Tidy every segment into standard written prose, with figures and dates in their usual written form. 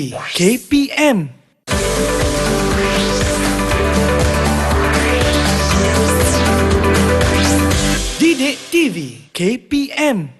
KPM. Didik TV KPM.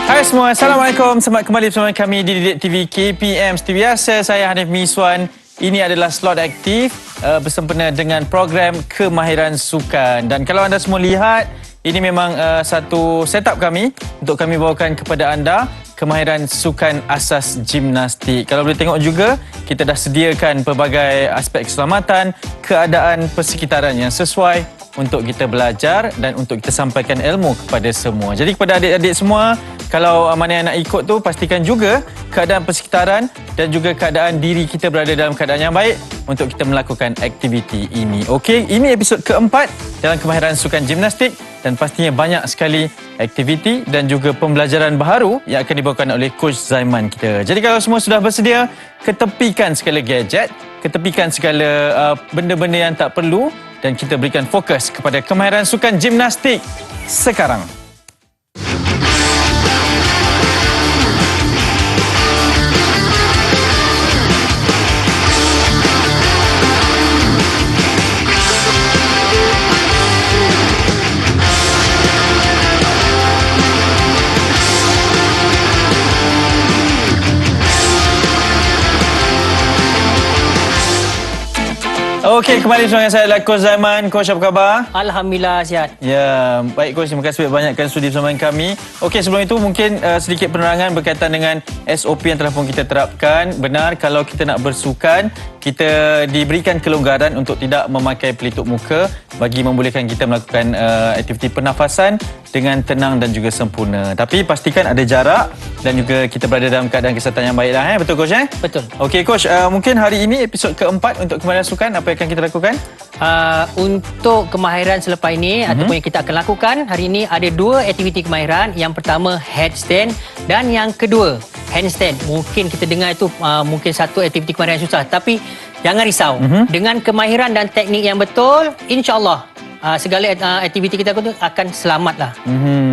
Hai semua, Assalamualaikum. Selamat kembali bersama kami di Didik TV KPM. Seperti biasa, saya Hanif Miswan. Ini adalah slot aktif bersempena dengan program kemahiran sukan. Dan kalau anda semua lihat, ini memang satu setup kami untuk kami bawakan kepada anda kemahiran sukan asas gimnastik. Kalau boleh tengok juga, kita dah sediakan pelbagai aspek keselamatan, keadaan persekitaran yang sesuai untuk kita belajar dan untuk kita sampaikan ilmu kepada semua. Jadi kepada adik-adik semua, kalau mana yang nak ikut tu, pastikan juga keadaan persekitaran dan juga keadaan diri kita berada dalam keadaan yang baik untuk kita melakukan aktiviti ini. Okey, ini episod keempat dalam kemahiran sukan gimnastik dan pastinya banyak sekali aktiviti dan juga pembelajaran baharu yang akan dibawakan oleh Coach Zaiman kita. Jadi kalau semua sudah bersedia, ketepikan segala gadget, ketepikan segala benda-benda yang tak perlu dan kita berikan fokus kepada kemahiran sukan gimnastik sekarang. Okey, kembali bersama saya adalah Coach Zaiman. Coach, apa khabar? Alhamdulillah, sihat. Ya, baik Coach. Terima kasih banyak-banyak sudi bersama kami. Okey, sebelum itu mungkin sedikit penerangan berkaitan dengan SOP yang telah pun kita terapkan. Benar, kalau kita nak bersukan, kita diberikan kelonggaran untuk tidak memakai pelitup muka bagi membolehkan kita melakukan aktiviti pernafasan dengan tenang dan juga sempurna. Tapi pastikan ada jarak dan juga kita berada dalam keadaan kesihatan yang baiklah. Betul Coach? Betul. Okey Coach, mungkin hari ini episod keempat untuk kemahiran sukan, apa yang akan kita lakukan? Untuk kemahiran selepas ini ataupun yang kita akan lakukan hari ini, ada dua aktiviti kemahiran. Yang pertama headstand dan yang kedua handstand. Mungkin kita dengar itu mungkin satu aktiviti kemahiran yang susah, tapi jangan risau. Dengan kemahiran dan teknik yang betul, insya-Allah segala aktiviti kita akan selamatlah.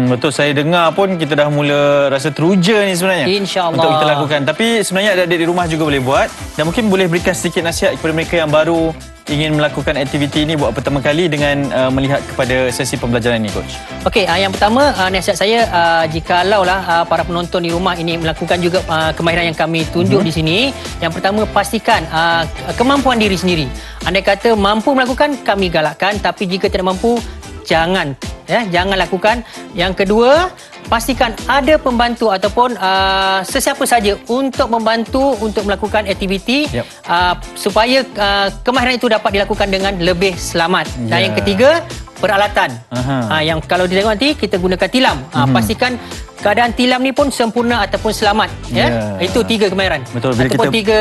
Betul, saya dengar pun kita dah mula rasa teruja ni sebenarnya. InsyaAllah. Untuk kita lakukan. Tapi sebenarnya adik-adik di rumah juga boleh buat. Dan mungkin boleh berikan sedikit nasihat kepada mereka yang baru ingin melakukan aktiviti ini buat pertama kali dengan melihat kepada sesi pembelajaran ini, Coach. Okey, yang pertama nasihat saya, jikalaulah para penonton di rumah ini melakukan juga kemahiran yang kami tunjuk di sini, yang pertama pastikan kemampuan diri sendiri. Andai kata mampu melakukan, kami galakkan, tapi jika tidak mampu, jangan lakukan. Yang kedua, pastikan ada pembantu ataupun sesiapa saja untuk membantu untuk melakukan aktiviti supaya kemahiran itu dapat dilakukan dengan lebih selamat. Dan yang ketiga, peralatan. Yang kalau ditengok nanti kita gunakan tilam. Pastikan keadaan tilam ni pun sempurna ataupun selamat. Itu tiga kemahiran. Betul. Ataupun tiga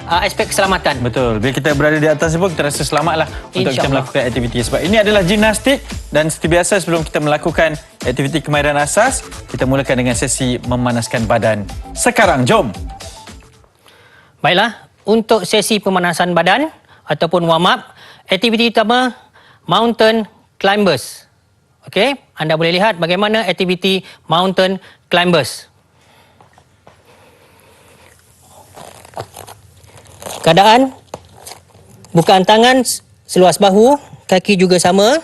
aspek keselamatan. Betul. Bila kita berada di atas pun kita rasa selamatlah untuk kita melakukan aktiviti. Sebab ini adalah gimnastik dan seperti biasa sebelum kita melakukan aktiviti kemahiran asas, kita mulakan dengan sesi memanaskan badan. Sekarang, jom. Baiklah, untuk sesi pemanasan badan ataupun warm up, aktiviti utama mountain climbers. Okey, anda boleh lihat bagaimana aktiviti mountain climbers. Keadaan bukaan tangan seluas bahu, kaki juga sama.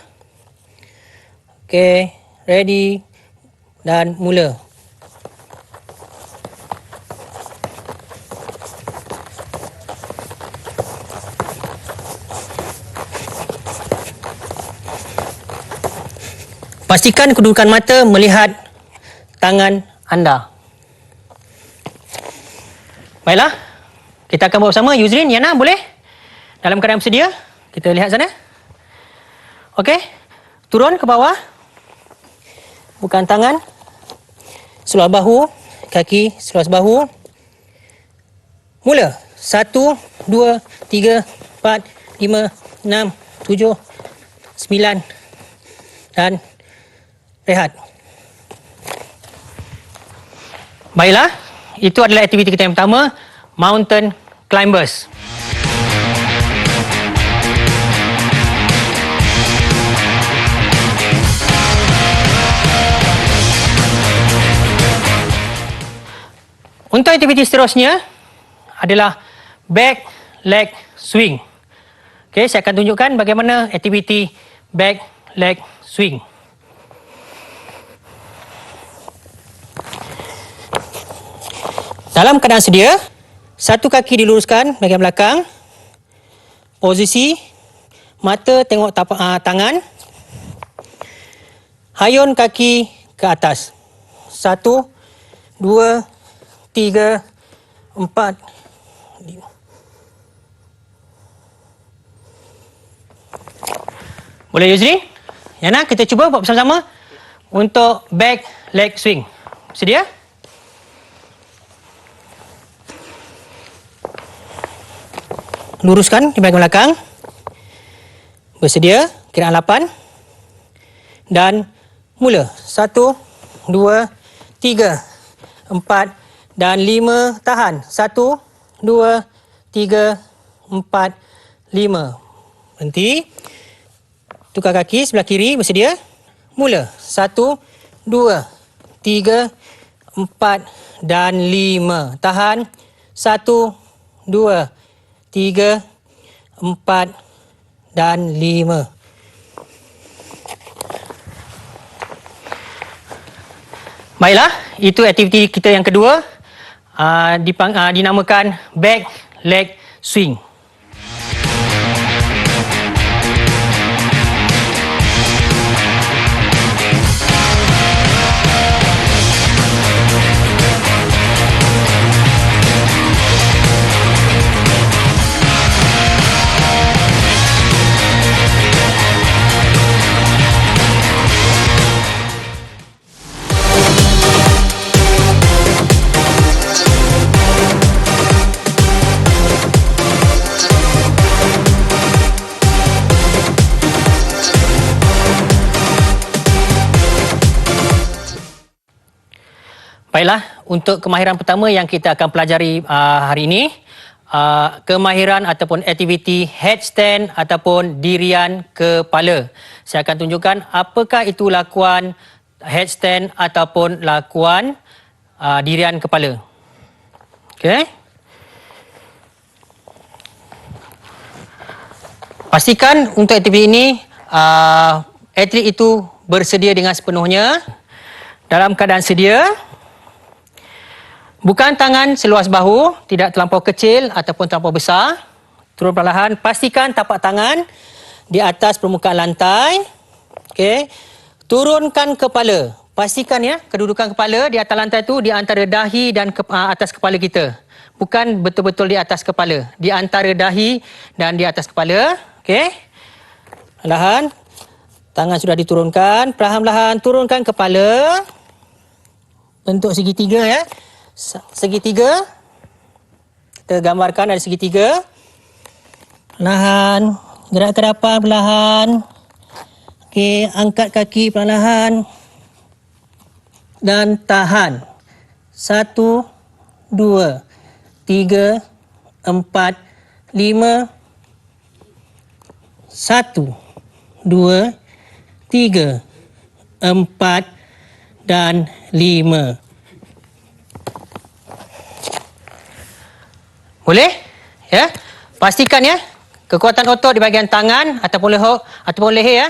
Okey, ready dan mula. Pastikan kedudukan mata melihat tangan anda. Baiklah, kita akan buat bersama. Yuzrin, Yana, boleh? Dalam keadaan bersedia, kita lihat sana. Okey, turun ke bawah. Bukan tangan, seluas bahu, kaki seluas bahu. Mula. 1, 2, 3, 4, 5, 6, 7, 9 dan rehat. Baiklah, itu adalah aktiviti kita yang pertama, mountain climbers. Untuk aktiviti seterusnya, adalah back leg swing. Okey, saya akan tunjukkan bagaimana aktiviti back leg swing. Dalam keadaan sedia, satu kaki diluruskan bahagian belakang. Posisi mata tengok tangan. Hayun kaki ke atas. 1, 2, 3, 4, 5. Boleh Yusri? Yana, kita cuba buat bersama-sama untuk back leg swing. Sedia? Luruskan di bahagian belakang. Bersedia, kiraan 8. Dan mula. 1, 2, 3, 4 dan 5. Tahan. 1, 2, 3, 4, 5. Berhenti. Tukar kaki sebelah kiri. Bersedia. Mula. 1, 2, 3, 4 dan 5. Tahan. 1, 2, 3, 4 dan 5. Baiklah, itu aktiviti kita yang kedua, dinamakan back leg swing. Baiklah, untuk kemahiran pertama yang kita akan pelajari hari ini, kemahiran ataupun aktiviti headstand ataupun dirian kepala. Saya akan tunjukkan apakah itu lakuan headstand ataupun lakuan dirian kepala. Okey. Pastikan untuk aktiviti ini atlet itu bersedia dengan sepenuhnya. Dalam keadaan sedia, bukan tangan seluas bahu, tidak terlampau kecil ataupun terlampau besar. Turun perlahan, pastikan tapak tangan di atas permukaan lantai. Okey. Turunkan kepala. Pastikan ya, kedudukan kepala di atas lantai itu di antara dahi dan atas kepala kita. Bukan betul-betul di atas kepala, di antara dahi dan di atas kepala. Okey. Perlahan, tangan sudah diturunkan, perlahan-lahan turunkan kepala. Bentuk segitiga ya. Segitiga. Kita gambarkan ada segitiga. Perlahan, gerak ke depan perlahan. Okey, angkat kaki perlahan. Dan tahan. 1, 2, 3, 4, 5. 1, 2, 3, 4 dan 5. Boleh? Ya. Pastikan ya, kekuatan otot di bahagian tangan ataupun leher ya.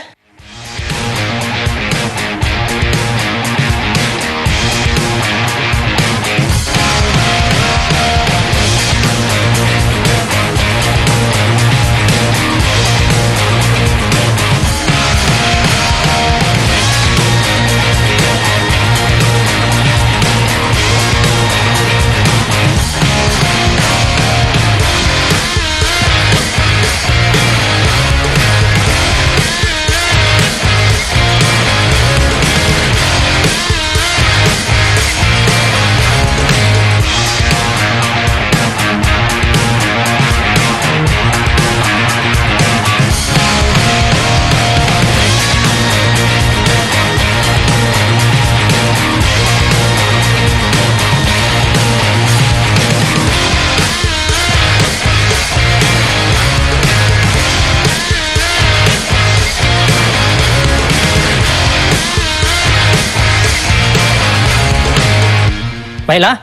Baiklah,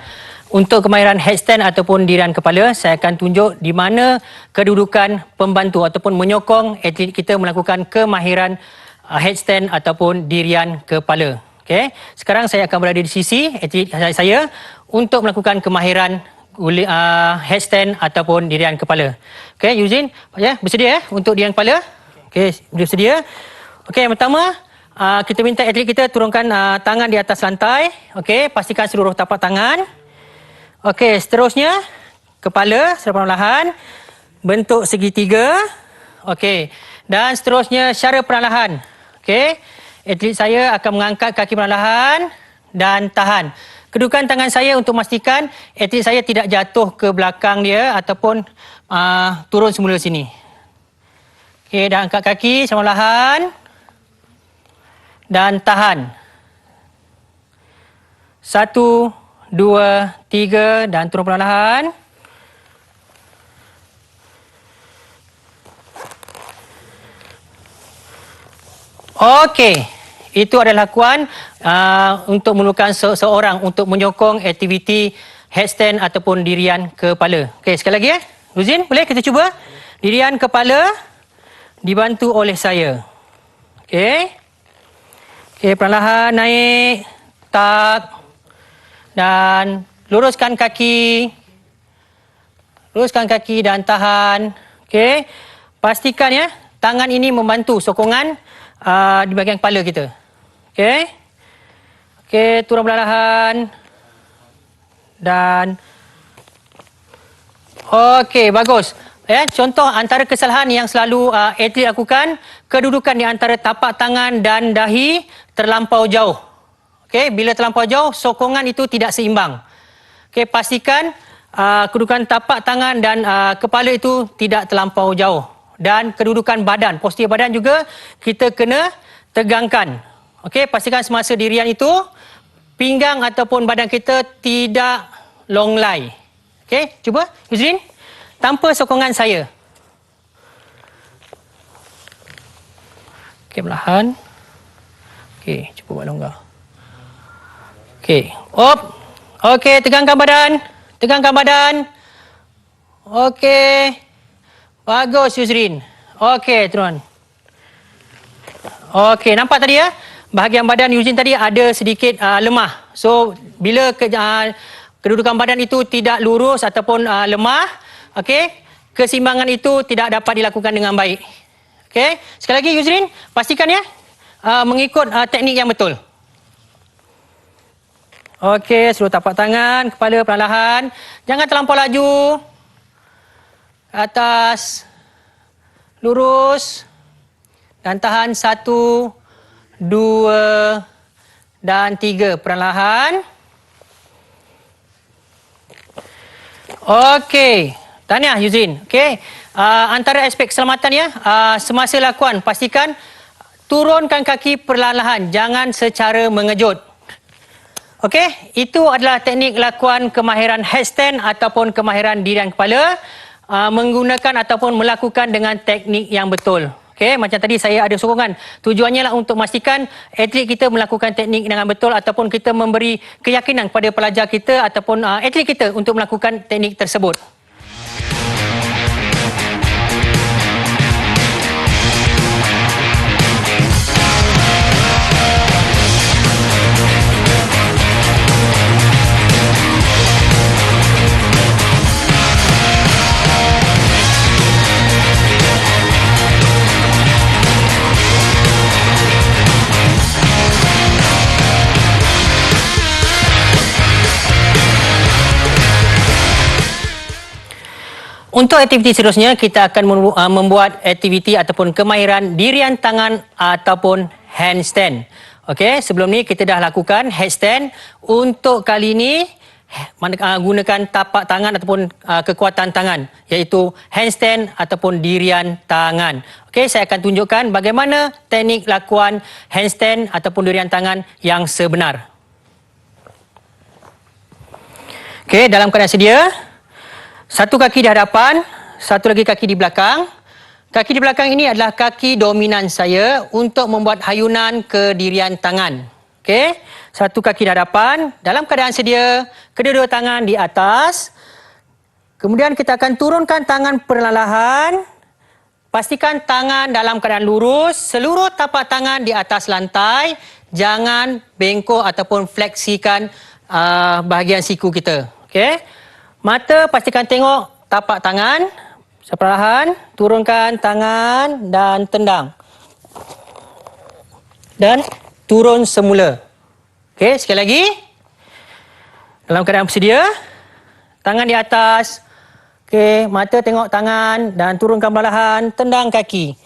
Untuk kemahiran headstand ataupun dirian kepala, saya akan tunjuk di mana kedudukan pembantu ataupun menyokong atlet kita melakukan kemahiran headstand ataupun dirian kepala. Okey, sekarang saya akan berada di sisi atlet saya untuk melakukan kemahiran headstand ataupun dirian kepala. Okey, Yuzin, bersedia untuk dirian kepala? Okey, bersedia. Okey, yang pertama, kita minta atlet kita turunkan tangan di atas lantai. Okey, pastikan seluruh tapak tangan. Okey, seterusnya kepala secara perlahan bentuk segitiga. Okey, dan seterusnya secara perlahan. Okey, atlet saya akan mengangkat kaki perlahan dan tahan. Kedudukan tangan saya untuk memastikan atlet saya tidak jatuh ke belakang dia ataupun turun semula sini. Okey, dan angkat kaki secara perlahan dan tahan. 1, 2, 3 dan turun perlahan. Okey, itu adalah lakuan untuk memerlukan seseorang untuk menyokong aktiviti headstand ataupun dirian kepala. Okey, sekali lagi Ruzin, boleh kita cuba? Dirian kepala dibantu oleh saya. Okey. Okey, perlahan naik, tak. Dan luruskan kaki. Luruskan kaki dan tahan. Okey. Pastikan tangan ini membantu sokongan di bahagian kepala kita. Okey. Okey, turun perlahan. Dan okey, bagus. Contoh antara kesalahan yang selalu atlet lakukan, kedudukan di antara tapak tangan dan dahi terlampau jauh. Okey, bila terlampau jauh, sokongan itu tidak seimbang. Okey, pastikan kedudukan tapak tangan dan kepala itu tidak terlampau jauh. Dan kedudukan badan, postur badan juga kita kena tegangkan. Okey, pastikan semasa dirian itu pinggang ataupun badan kita tidak longlai. Okey, cuba Yuzrin, tanpa sokongan saya. Okey, perlahan. Okey, cuba buat longgar. Okey, op. Okey, tegangkan badan. Tegangkan badan. Okey. Bagus Yuzrin. Okey, turun. Okey, nampak tadi bahagian badan Yuzrin tadi ada sedikit lemah. So, bila kedudukan badan itu tidak lurus ataupun lemah, okey, keseimbangan itu tidak dapat dilakukan dengan baik. Okey, sekali lagi Yuzrin, pastikan mengikut teknik yang betul. Okey, seluruh tapak tangan, kepala perlahan. Jangan terlampau laju. Atas. Lurus. Dan tahan 1, 2 dan 3. Perlahan. Okey. Tahniah Yuzin. Okey. Antara aspek keselamatan semasa lakuan, pastikan turunkan kaki perlahan-lahan. Jangan secara mengejut. Okey, itu adalah teknik lakuan kemahiran headstand ataupun kemahiran dirian kepala menggunakan ataupun melakukan dengan teknik yang betul. Okey, macam tadi saya ada sokongan. Tujuannya lah untuk memastikan atlet kita melakukan teknik dengan betul ataupun kita memberi keyakinan kepada pelajar kita ataupun atlet kita untuk melakukan teknik tersebut. Untuk aktiviti seterusnya, kita akan membuat aktiviti ataupun kemahiran dirian tangan ataupun handstand. Okey, sebelum ni kita dah lakukan headstand. Untuk kali ini, gunakan tapak tangan ataupun kekuatan tangan, iaitu handstand ataupun dirian tangan. Okey, saya akan tunjukkan bagaimana teknik lakuan handstand ataupun dirian tangan yang sebenar. Okey, dalam keadaan sedia. Satu kaki di hadapan, satu lagi kaki di belakang. Kaki di belakang ini adalah kaki dominan saya untuk membuat hayunan ke dirian tangan. Okey, satu kaki di hadapan. Dalam keadaan sedia, kedua-dua tangan di atas. Kemudian kita akan turunkan tangan perlahan-lahan. Pastikan tangan dalam keadaan lurus. Seluruh tapak tangan di atas lantai. Jangan bengkok ataupun fleksikan bahagian siku kita. Okey. Mata pastikan tengok tapak tangan. Perlahan turunkan tangan dan tendang. Dan turun semula. Okey, sekali lagi. Dalam keadaan bersedia. Tangan di atas. Okey, mata tengok tangan dan turunkan perlahan, tendang kaki.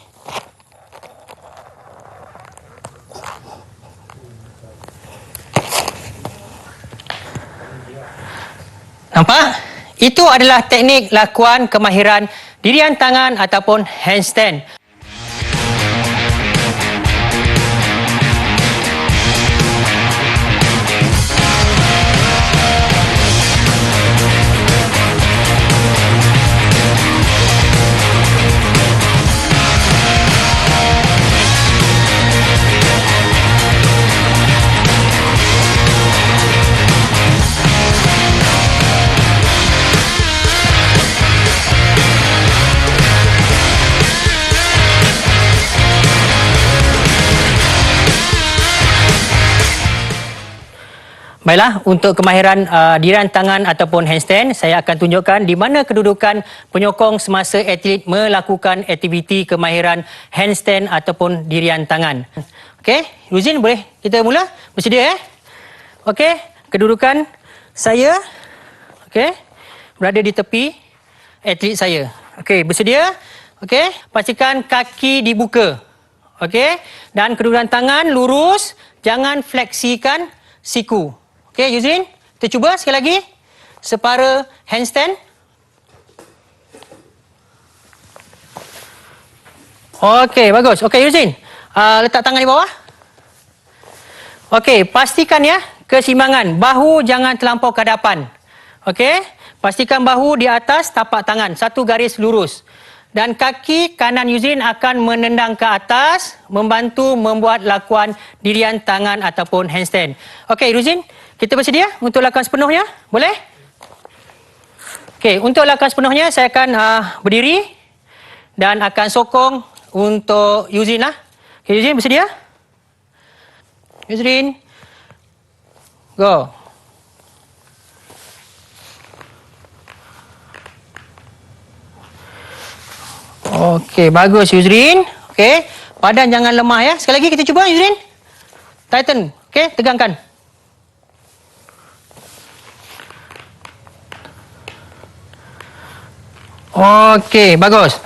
Nampak? Itu adalah teknik lakuan kemahiran dirian tangan ataupun handstand. Baiklah, untuk kemahiran dirian tangan ataupun handstand, saya akan tunjukkan di mana kedudukan penyokong semasa atlet melakukan aktiviti kemahiran handstand ataupun dirian tangan. Okey, Ruzin, boleh kita mula? Bersedia? Okey, kedudukan saya berada di tepi atlet saya. Okey, bersedia? Okey, pastikan kaki dibuka. Okey, dan kedudukan tangan lurus, jangan fleksikan siku. Okey, Yuzrin, kita cuba sekali lagi. Separa handstand. Okey, bagus. Okey, Yuzrin, letak tangan di bawah. Okey, pastikan ya keseimbangan. Bahu jangan terlampau ke hadapan. Okey, pastikan bahu di atas tapak tangan. Satu garis lurus. Dan kaki kanan Yuzrin akan menendang ke atas, membantu membuat lakuan dirian tangan ataupun handstand. Okey, Yuzrin, kita bersedia untuk lakukan sepenuhnya? Boleh? Okey, untuk lakukan sepenuhnya, saya akan berdiri dan akan sokong untuk Yuzrin lah. Okey, Yuzrin, bersedia? Yuzrin, go. Okey, bagus Yuzrin. Okey, badan jangan lemah ya. Sekali lagi kita cuba Yuzrin. Tighten. Okey, tegangkan. Okey, bagus.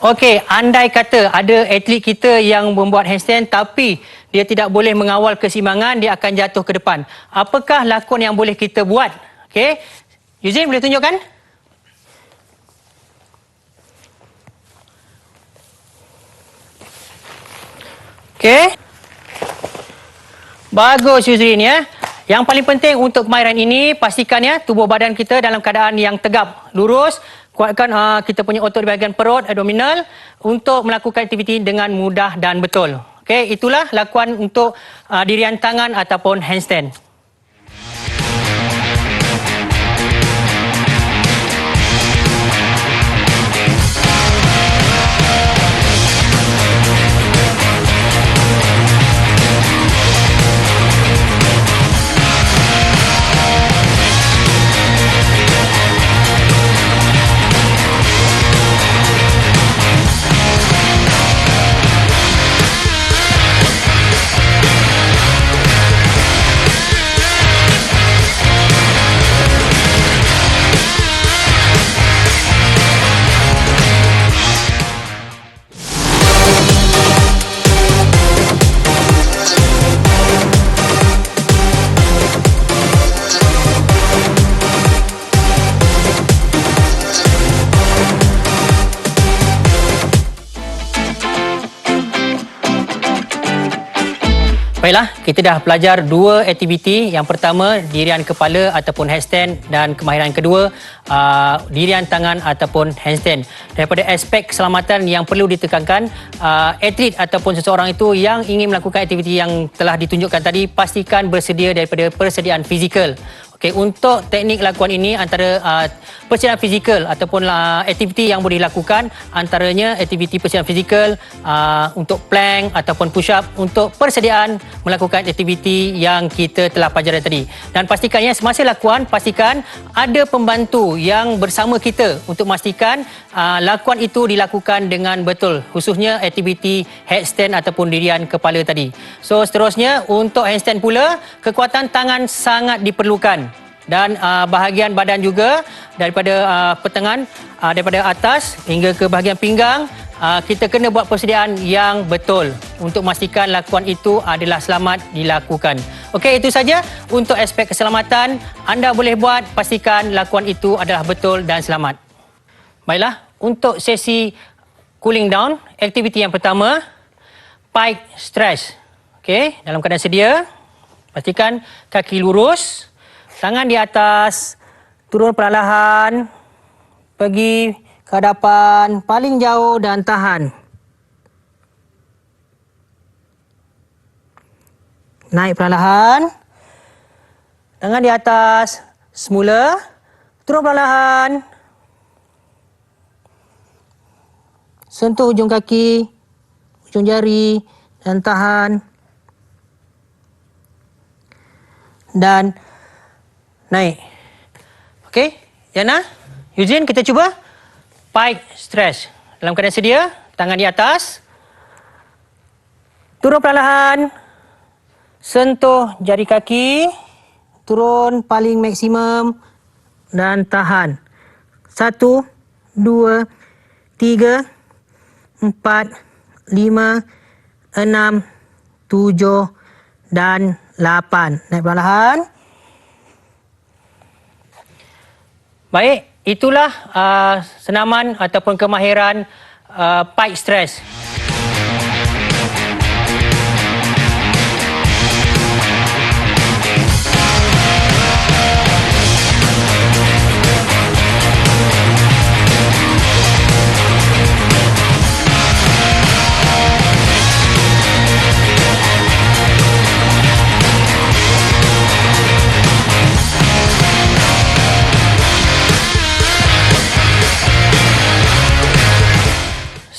Okey, andai kata ada atlet kita yang membuat handstand tapi dia tidak boleh mengawal keseimbangan, dia akan jatuh ke depan. Apakah lakon yang boleh kita buat? Okey, Yuzrin boleh tunjukkan? Okey. Bagus Yuzrin ya. Yang paling penting untuk kemahiran ini, pastikan ya tubuh badan kita dalam keadaan yang tegap, lurus. Kuatkan kita punya otot di bahagian perut, abdominal untuk melakukan aktiviti dengan mudah dan betul. Okey, itulah lakuan untuk dirian tangan ataupun handstand. Baiklah, kita dah belajar dua aktiviti. Yang pertama, dirian kepala ataupun handstand, dan kemahiran kedua, dirian tangan ataupun handstand. Daripada aspek keselamatan yang perlu ditekankan, atlet ataupun seseorang itu yang ingin melakukan aktiviti yang telah ditunjukkan tadi, pastikan bersedia daripada persediaan fizikal. Okey, untuk teknik lakuan ini antara persediaan fizikal ataupun aktiviti yang boleh dilakukan, antaranya aktiviti persediaan fizikal untuk plank ataupun push up, untuk persediaan melakukan aktiviti yang kita telah pelajari tadi. Dan pastikannya semasa lakuan, pastikan ada pembantu yang bersama kita untuk memastikan lakuan itu dilakukan dengan betul, khususnya aktiviti headstand ataupun dirian kepala tadi. So seterusnya, untuk handstand pula, kekuatan tangan sangat diperlukan. Dan bahagian badan juga, daripada pertengahan, daripada atas hingga ke bahagian pinggang, kita kena buat persediaan yang betul untuk memastikan lakuan itu adalah selamat dilakukan. Okey, itu saja untuk aspek keselamatan. Anda boleh buat, pastikan lakuan itu adalah betul dan selamat. Baiklah, untuk sesi cooling down, aktiviti yang pertama, pike stretch. Okey, dalam keadaan sedia, pastikan kaki lurus, tangan di atas, turun perlahan, pergi ke hadapan, paling jauh dan tahan. Naik perlahan, tangan di atas, semula, turun perlahan, sentuh hujung kaki, hujung jari dan tahan. Dan naik. Okey, Yana, Eugene, kita cuba pike stretch. Dalam keadaan sedia, tangan di atas, turun perlahan, sentuh jari kaki, turun paling maksimum dan tahan. 1, 2, 3, 4, 5, 6, 7 dan 8. Naik perlahan. Baik, itulah senaman ataupun kemahiran pike stretch.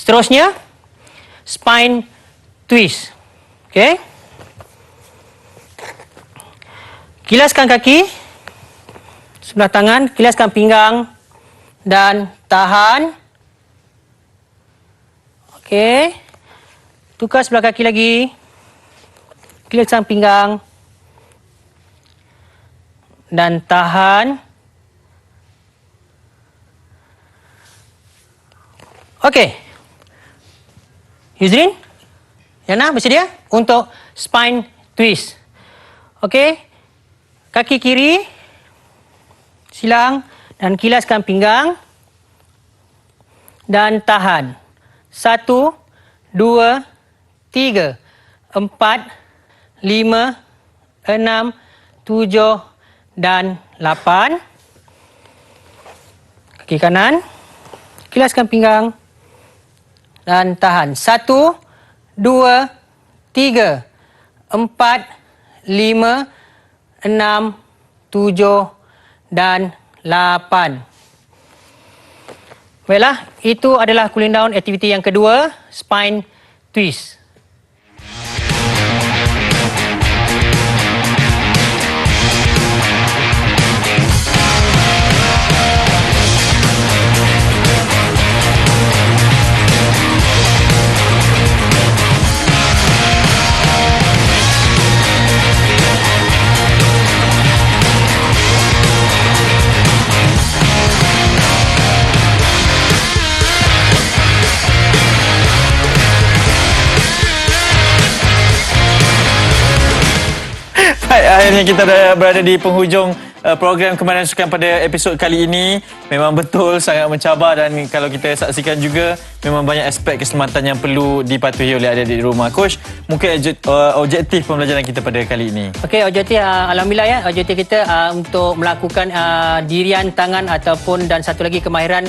Seterusnya, spine twist. Okey. Kilaskan kaki, sebelah tangan, kilaskan pinggang dan tahan. Okey. Tukar sebelah kaki lagi. Kilaskan pinggang dan tahan. Okey. Yuzrin, Yana, bersedia untuk spine twist. Okey, kaki kiri, silang dan kilaskan pinggang dan tahan. 1, 2, 3, 4, 5, 6, 7 dan 8. Kaki kanan, kilaskan pinggang dan tahan. 1, 2, 3, 4, 5, 6, 7 dan 8. Baiklah, itu adalah cooling down aktiviti yang kedua, spine twist. Baik, akhirnya kita dah berada di penghujung program Kemahiran Sukan pada episod kali ini memang betul sangat mencabar, dan kalau kita saksikan juga memang banyak aspek keselamatan yang perlu dipatuhi oleh adik-adik di rumah. Coach, mungkin objektif pembelajaran kita pada kali ini. Okey, objektif alhamdulillah ya, objektif kita untuk melakukan dirian tangan ataupun dan satu lagi kemahiran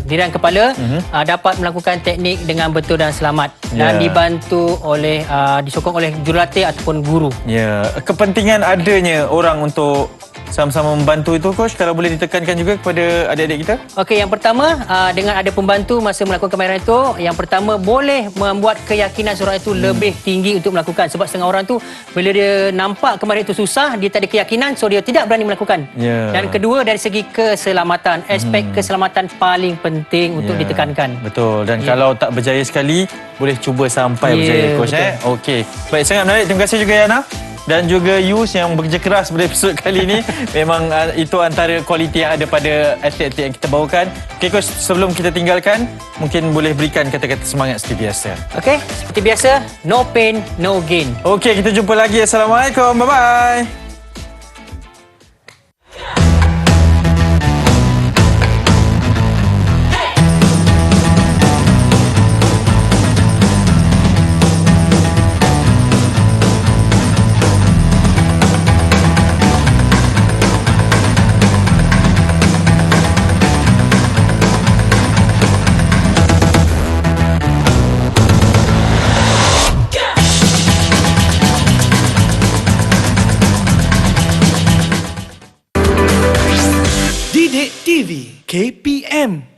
dirian kepala dapat melakukan teknik dengan betul dan selamat dan dibantu oleh disokong oleh jurulatih ataupun guru. Ya, kepentingan adanya orang untuk sama-sama membantu itu, Coach, kalau boleh ditekankan juga kepada adik-adik kita. Okey, yang pertama dengan ada pembantu masa melakukan kemahiran itu, yang pertama boleh membuat keyakinan seorang itu lebih tinggi untuk melakukan, sebab setengah orang tu bila dia nampak kemahiran itu susah, dia tak ada keyakinan, so dia tidak berani melakukan. Dan kedua dari segi keselamatan, aspek keselamatan paling penting untuk ditekankan. Betul, dan kalau tak berjaya sekali boleh cuba sampai berjaya, Coach. Okey, baik, sangat menarik. Terima kasih juga Yana dan juga Yus yang bekerja keras pada episod kali ini. Memang itu antara kualiti yang ada pada atlet-atlet yang kita bawakan. Okey, Coach, sebelum kita tinggalkan, mungkin boleh berikan kata-kata semangat seperti biasa. Okey, seperti biasa, no pain, no gain. Okey, kita jumpa lagi. Assalamualaikum. Bye-bye. Didik TV KPM